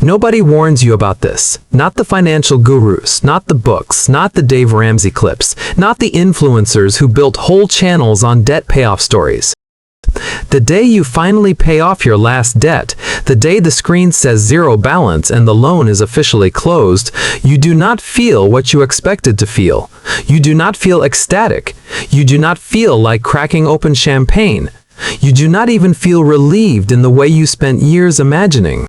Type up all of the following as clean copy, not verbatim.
Nobody warns you about this. Not the financial gurus, not the books, not the Dave Ramsey clips, not the influencers who built whole channels on debt payoff stories. The day you finally pay off your last debt, the day the screen says zero balance and the loan is officially closed, you do not feel what you expected to feel. You do not feel ecstatic. You do not feel like cracking open champagne. You do not even feel relieved in the way you spent years imagining.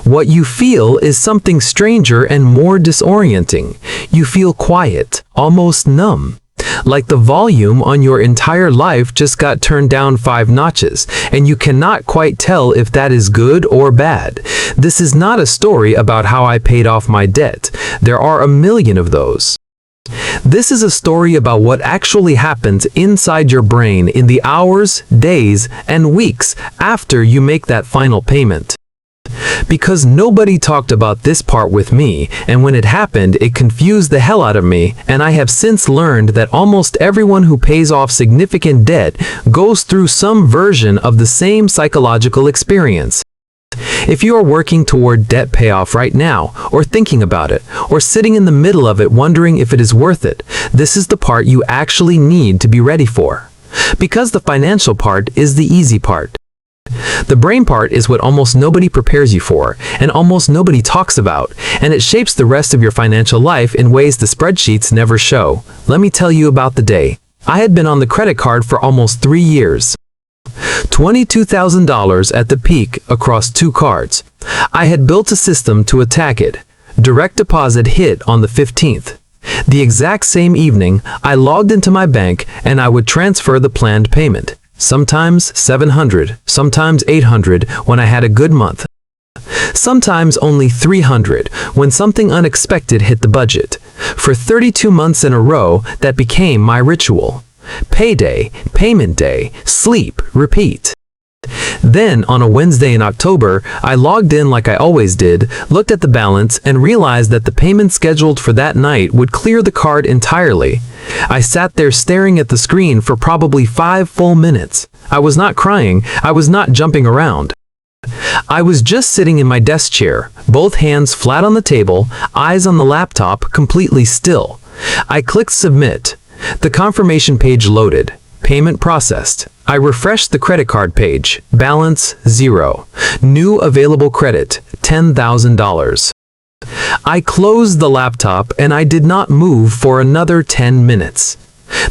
What you feel is something stranger and more disorienting. You feel quiet, almost numb. Like the volume on your entire life just got turned down 5 notches, and you cannot quite tell if that is good or bad. This is not a story about how I paid off my debt. There are a million of those. This is a story about what actually happens inside your brain in the hours, days, and weeks after you make that final payment. Because nobody talked about this part with me, and when it happened, it confused the hell out of me, and I have since learned that almost everyone who pays off significant debt goes through some version of the same psychological experience. If you are working toward debt payoff right now, or thinking about it, or sitting in the middle of it wondering if it is worth it, this is the part you actually need to be ready for. Because the financial part is the easy part. The brain part is what almost nobody prepares you for, and almost nobody talks about, and it shapes the rest of your financial life in ways the spreadsheets never show. Let me tell you about the day. I had been on the credit card for almost 3 years. $22,000 at the peak across 2 cards. I had built a system to attack it. Direct deposit hit on the 15th. The exact same evening, I logged into my bank and I would transfer the planned payment. Sometimes $700, sometimes $800 when I had a good month. Sometimes only $300 when something unexpected hit the budget. For 32 months in a row, that became my ritual. Payday, payment day, sleep, repeat. Then, on a Wednesday in October, I logged in like I always did, looked at the balance, and realized that the payment scheduled for that night would clear the card entirely. I sat there staring at the screen for probably 5 full minutes. I was not crying, I was not jumping around. I was just sitting in my desk chair, both hands flat on the table, eyes on the laptop, completely still. I clicked submit. The confirmation page loaded. Payment processed. I refreshed the credit card page. Balance, 0. New available credit, $10,000. I closed the laptop and I did not move for another 10 minutes.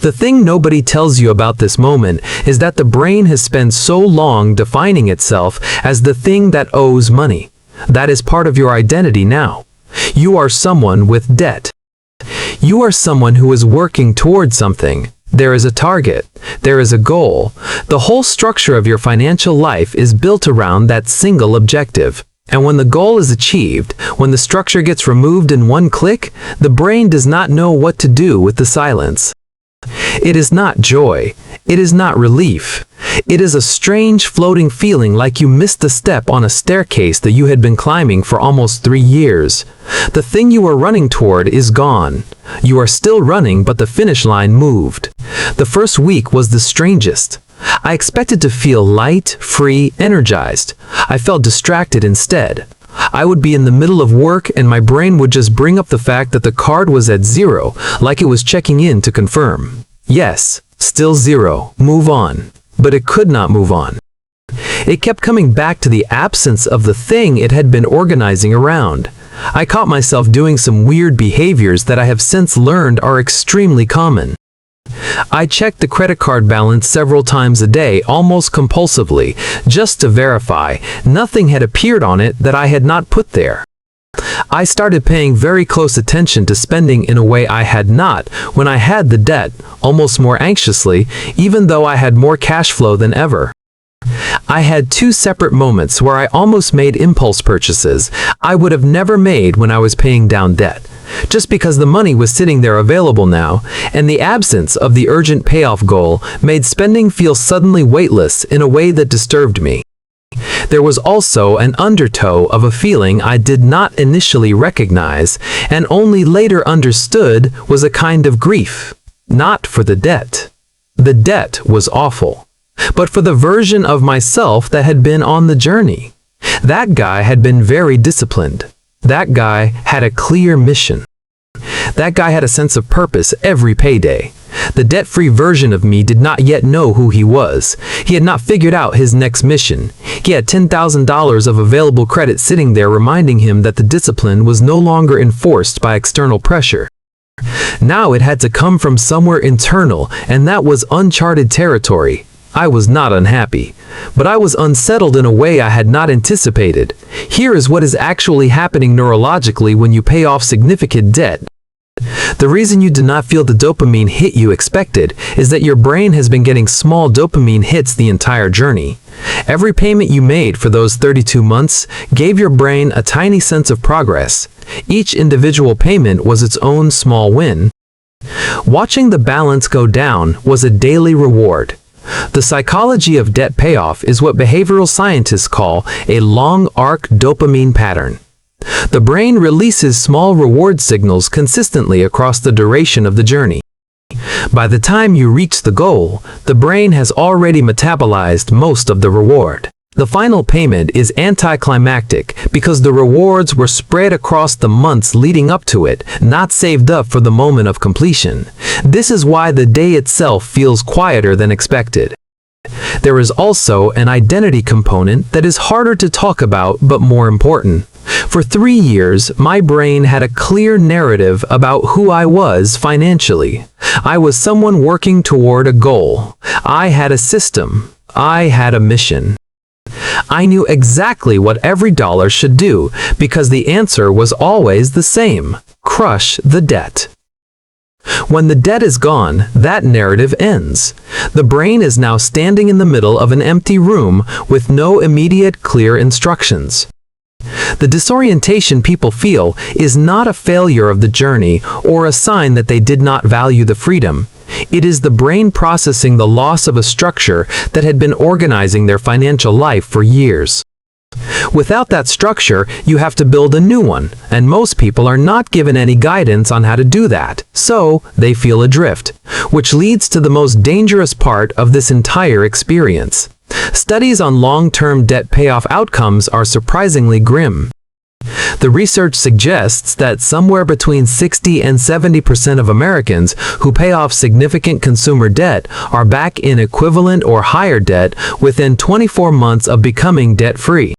The thing nobody tells you about this moment is that the brain has spent so long defining itself as the thing that owes money. That is part of your identity now. You are someone with debt. You are someone who is working toward something. There is a target. There is a goal. The whole structure of your financial life is built around that single objective. And when the goal is achieved, when the structure gets removed in one click, the brain does not know what to do with the silence. It is not joy. It is not relief. It is a strange floating feeling like you missed a step on a staircase that you had been climbing for almost 3 years. The thing you were running toward is gone. You are still running, but the finish line moved. The first week was the strangest. I expected to feel light, free, energized. I felt distracted instead. I would be in the middle of work and my brain would just bring up the fact that the card was at 0, like it was checking in to confirm. Yes, still 0, move on. But it could not move on. It kept coming back to the absence of the thing it had been organizing around. I caught myself doing some weird behaviors that I have since learned are extremely common. I checked the credit card balance several times a day, almost compulsively, just to verify nothing had appeared on it that I had not put there. I started paying very close attention to spending in a way I had not when I had the debt, almost more anxiously, even though I had more cash flow than ever. I had 2 separate moments where I almost made impulse purchases I would have never made when I was paying down debt, just because the money was sitting there available now, and the absence of the urgent payoff goal made spending feel suddenly weightless in a way that disturbed me. There was also an undertow of a feeling I did not initially recognize and only later understood was a kind of grief, not for the debt. The debt was awful, but for the version of myself that had been on the journey. That guy had been very disciplined. That guy had a clear mission. That guy had a sense of purpose every payday. The debt-free version of me did not yet know who he was. He had not figured out his next mission. He had $10,000 of available credit sitting there reminding him that the discipline was no longer enforced by external pressure. Now it had to come from somewhere internal, and that was uncharted territory. I was not unhappy, but I was unsettled in a way I had not anticipated. Here is what is actually happening neurologically when you pay off significant debt. The reason you do not feel the dopamine hit you expected is that your brain has been getting small dopamine hits the entire journey. Every payment you made for those 32 months gave your brain a tiny sense of progress. Each individual payment was its own small win. Watching the balance go down was a daily reward. The psychology of debt payoff is what behavioral scientists call a long arc dopamine pattern. The brain releases small reward signals consistently across the duration of the journey. By the time you reach the goal, the brain has already metabolized most of the reward. The final payment is anticlimactic because the rewards were spread across the months leading up to it, not saved up for the moment of completion. This is why the day itself feels quieter than expected. There is also an identity component that is harder to talk about but more important. For 3 years, my brain had a clear narrative about who I was financially. I was someone working toward a goal. I had a system. I had a mission. I knew exactly what every dollar should do because the answer was always the same: crush the debt. When the debt is gone, that narrative ends. The brain is now standing in the middle of an empty room with no immediate clear instructions. The disorientation people feel is not a failure of the journey or a sign that they did not value the freedom. It is the brain processing the loss of a structure that had been organizing their financial life for years. Without that structure, you have to build a new one, and most people are not given any guidance on how to do that, so they feel adrift, which leads to the most dangerous part of this entire experience. Studies on long-term debt payoff outcomes are surprisingly grim. The research suggests that somewhere between 60 and 70% of Americans who pay off significant consumer debt are back in equivalent or higher debt within 24 months of becoming debt-free.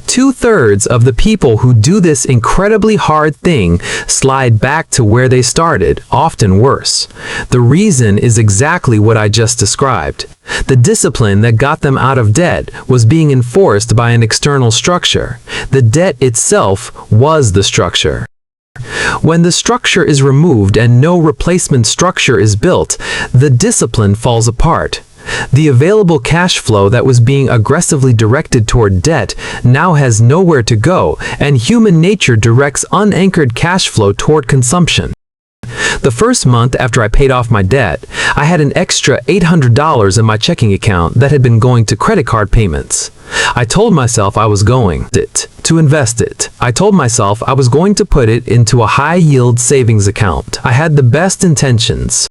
2/3 of the people who do this incredibly hard thing slide back to where they started, often worse. The reason is exactly what I just described. The discipline that got them out of debt was being enforced by an external structure. The debt itself was the structure. When the structure is removed and no replacement structure is built, the discipline falls apart. The available cash flow that was being aggressively directed toward debt now has nowhere to go, and human nature directs unanchored cash flow toward consumption. The first month after I paid off my debt, I had an extra $800 in my checking account that had been going to credit card payments. I told myself I was going to invest it. I told myself I was going to put it into a high-yield savings account. I had the best intentions.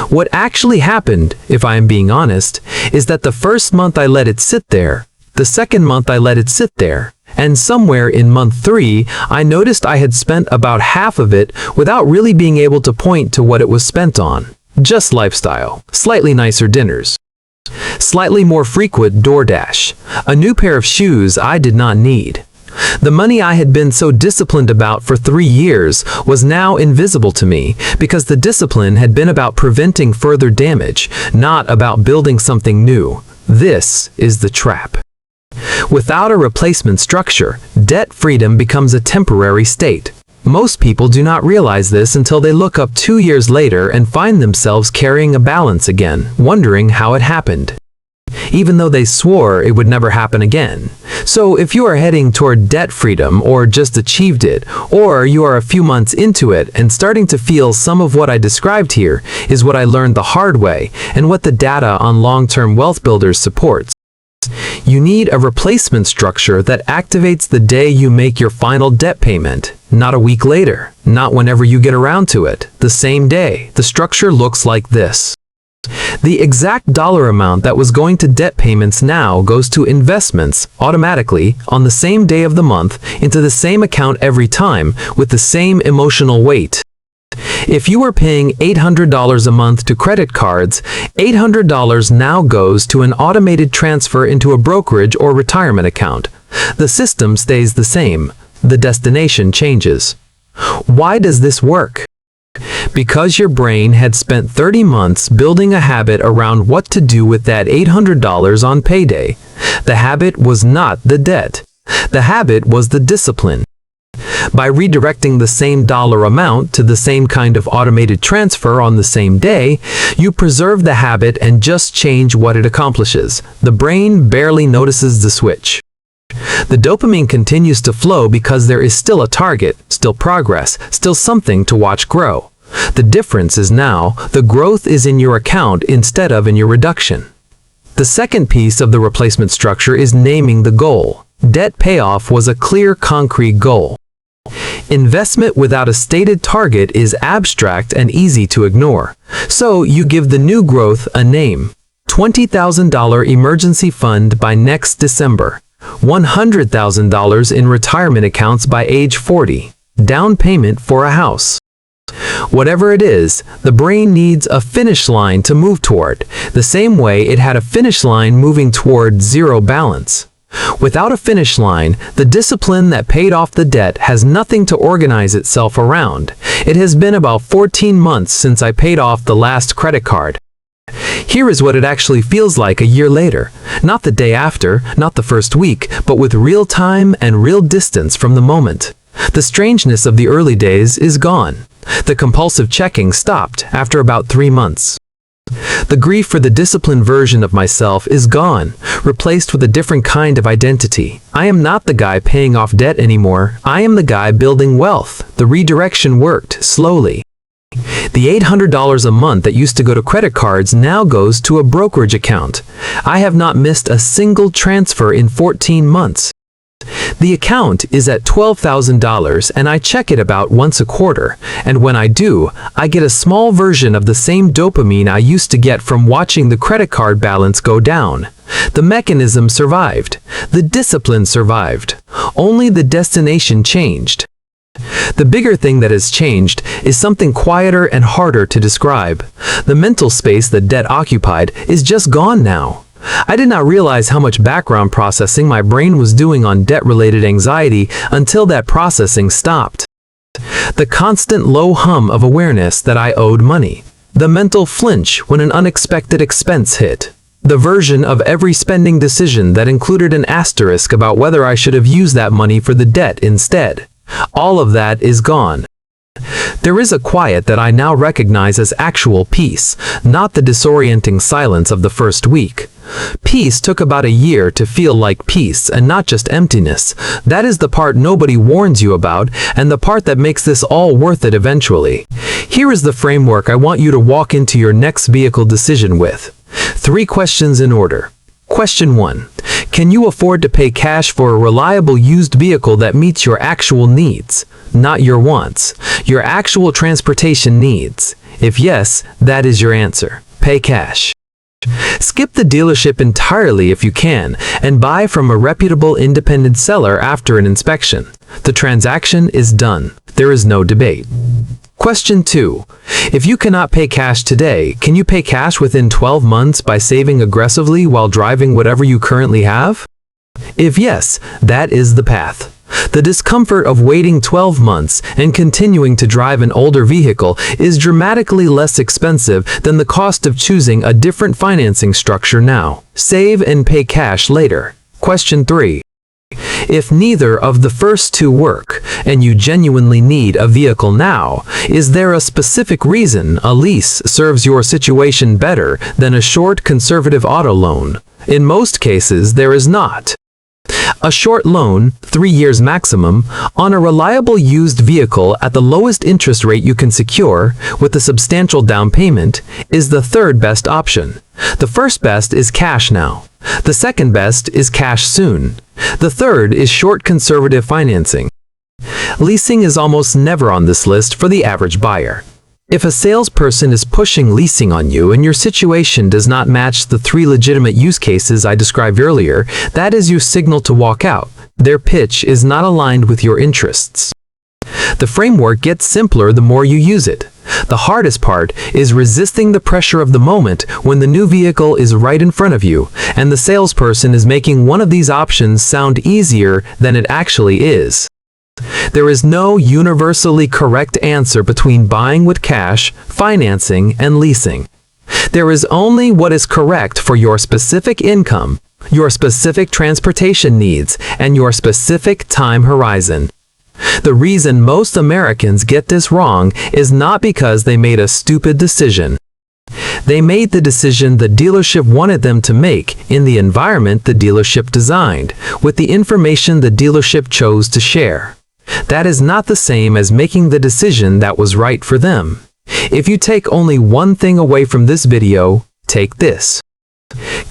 What actually happened, if I am being honest, is that the first month I let it sit there, the second month I let it sit there, and somewhere in month 3, I noticed I had spent about half of it without really being able to point to what it was spent on. Just lifestyle, slightly nicer dinners, slightly more frequent DoorDash, a new pair of shoes I did not need. The money I had been so disciplined about for 3 years was now invisible to me because the discipline had been about preventing further damage, not about building something new. This is the trap. Without a replacement structure, debt freedom becomes a temporary state. Most people do not realize this until they look up 2 years later and find themselves carrying a balance again, wondering how it happened, even though they swore it would never happen again. So if you are heading toward debt freedom or just achieved it, or you are a few months into it and starting to feel some of what I described here is what I learned the hard way and what the data on long-term wealth builders supports. You need a replacement structure that activates the day you make your final debt payment, not a week later, not whenever you get around to it, the same day. The structure looks like this. The exact dollar amount that was going to debt payments now goes to investments automatically on the same day of the month into the same account every time with the same emotional weight. If you were paying $800 a month to credit cards, $800 now goes to an automated transfer into a brokerage or retirement account. The system stays the same. The destination changes. Why does this work? Because your brain had spent 30 months building a habit around what to do with that $800 on payday. The habit was not the debt. The habit was the discipline. By redirecting the same dollar amount to the same kind of automated transfer on the same day, you preserve the habit and just change what it accomplishes. The brain barely notices the switch. The dopamine continues to flow because there is still a target, still progress, still something to watch grow. The difference is now, the growth is in your account instead of in your reduction. The second piece of the replacement structure is naming the goal. Debt payoff was a clear, concrete goal. Investment without a stated target is abstract and easy to ignore. So you give the new growth a name. $20,000 emergency fund by next December. $100,000 in retirement accounts by age 40. Down payment for a house. Whatever it is, the brain needs a finish line to move toward, the same way it had a finish line moving toward zero balance. Without a finish line, the discipline that paid off the debt has nothing to organize itself around. It has been about 14 months since I paid off the last credit card. Here is what it actually feels like a year later. Not the day after, not the first week, but with real time and real distance from the moment. The strangeness of the early days is gone. The compulsive checking stopped after about 3 months. The grief for the disciplined version of myself is gone, replaced with a different kind of identity. I am not the guy paying off debt anymore. I am the guy building wealth. The redirection worked, slowly. The $800 a month that used to go to credit cards now goes to a brokerage account. I have not missed a single transfer in 14 months. The account is at $12,000 and I check it about once a quarter, and when I do, I get a small version of the same dopamine I used to get from watching the credit card balance go down. The mechanism survived. The discipline survived. Only the destination changed. The bigger thing that has changed is something quieter and harder to describe. The mental space that debt occupied is just gone now. I did not realize how much background processing my brain was doing on debt-related anxiety until that processing stopped. The constant low hum of awareness that I owed money. The mental flinch when an unexpected expense hit. The version of every spending decision that included an asterisk about whether I should have used that money for the debt instead. All of that is gone. There is a quiet that I now recognize as actual peace, not the disorienting silence of the first week. Peace took about a year to feel like peace and not just emptiness. That is the part nobody warns you about, and the part that makes this all worth it eventually. Here is the framework I want you to walk into your next vehicle decision with. 3 questions in order. Question 1. Can you afford to pay cash for a reliable used vehicle that meets your actual needs? Not your wants, your actual transportation needs. If yes, that is your answer. Pay cash. Skip the dealership entirely if you can, and buy from a reputable independent seller after an inspection. The transaction is done. There is no debate. Question 2. If you cannot pay cash today, can you pay cash within 12 months by saving aggressively while driving whatever you currently have? If yes, that is the path. The discomfort of waiting 12 months and continuing to drive an older vehicle is dramatically less expensive than the cost of choosing a different financing structure now. Save and pay cash later. Question 3. If neither of the first 2 work, and you genuinely need a vehicle now, is there a specific reason a lease serves your situation better than a short conservative auto loan? In most cases, there is not. A short loan, 3 years maximum, on a reliable used vehicle at the lowest interest rate you can secure, with a substantial down payment, is the third best option. The first best is cash now. The second best is cash soon. The third is short conservative financing. Leasing is almost never on this list for the average buyer. If a salesperson is pushing leasing on you and your situation does not match the 3 legitimate use cases I described earlier, that is your signal to walk out. Their pitch is not aligned with your interests. The framework gets simpler the more you use it. The hardest part is resisting the pressure of the moment when the new vehicle is right in front of you, and the salesperson is making one of these options sound easier than it actually is. There is no universally correct answer between buying with cash, financing, and leasing. There is only what is correct for your specific income, your specific transportation needs, and your specific time horizon. The reason most Americans get this wrong is not because they made a stupid decision. They made the decision the dealership wanted them to make in the environment the dealership designed, with the information the dealership chose to share. That is not the same as making the decision that was right for them. If you take only one thing away from this video, take this.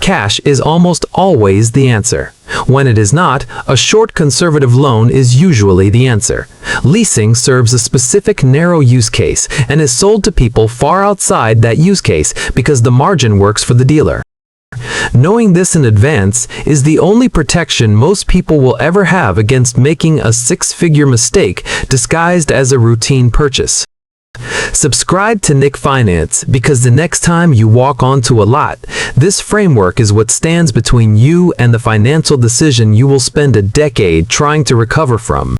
Cash is almost always the answer. When it is not, a short conservative loan is usually the answer. Leasing serves a specific narrow use case and is sold to people far outside that use case because the margin works for the dealer. Knowing this in advance is the only protection most people will ever have against making a 6-figure mistake disguised as a routine purchase. Subscribe to Nick Finance because the next time you walk onto a lot, this framework is what stands between you and the financial decision you will spend a decade trying to recover from.